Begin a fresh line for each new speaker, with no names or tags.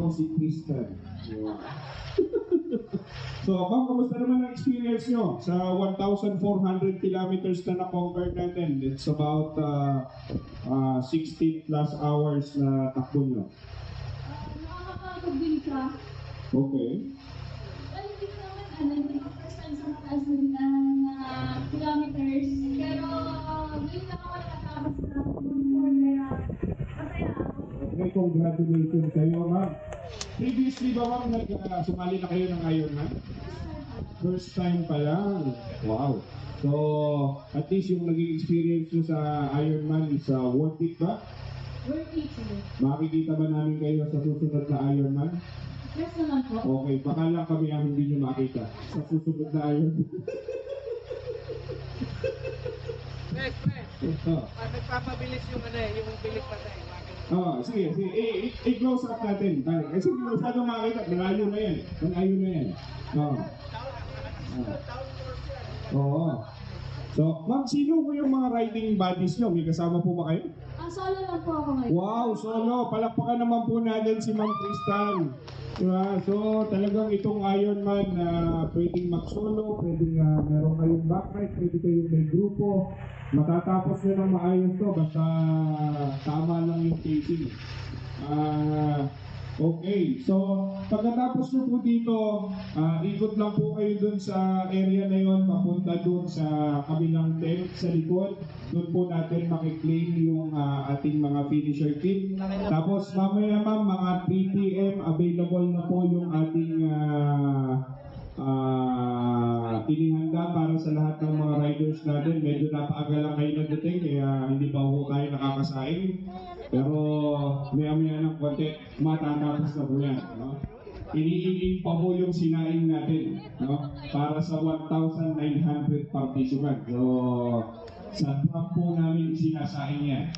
Ako si Tristan. Wow. So, ma'am, kamusta naman ang experience nyo sa 1,400 kilometers na na-conquer natin? It's about 16 plus hours na takbo nyo.
Nakakapagod din siya.
Okay.
Well, hindi ko naman hindi ko first time sa mataas na kilometers. Pero, ngayon lang ako nakatapos na kaya masaya ako.
Okay, congratulations kayo, ma'am. Previously ba, ma'am, sumali na kayo ng Ironman? First time pa lang. Wow. So, at least yung naging experience nyo sa Ironman is worth it ba?
Worth it sir.
Makikita ba namin kayo sa susunod na Ironman?
Yes naman po.
Okay, baka lang kami ang hindi nyo makita sa susunod na Ironman.
Nagpapabilis yung yung bilik patay.
Sige. I-close up natin. Kasi masyadong makita. Malayo na yan. Oo. So, ma'am, sino po yung mga riding buddies nyo? May kasama po ba kayo?
Solo lang po ako ngayon.
Wow, solo. Palakpakan naman po natin si Ma'am Tristan. Diba? So, talagang itong Ironman na pwedeng mag-solo, pwedeng meron kayong backride, pwede kayong may grupo. Matatapos nyo ng maayos to, basta tama lang yung pacing. Okay, so pagkatapos nyo po dito, ikot lang po kayo dun sa area na yon, papunta dun sa kabilang tent sa likod. Doon po natin makiklaim yung ating mga finisher kit. Tapos mamaya ma'am, mga 3 PM available na po yung ating tinihanda para sa lahat ng mga riders natin. Medyo napaaga lang kayo nagdating, kaya hindi pa po tayo nakakasaing. Pero maya-maya ng konti, matatapos na po yan. No? Iniiling pa po yung sinaing natin, no? Para sa 1,900 participants. So, sa trap po namin sinasaing yan.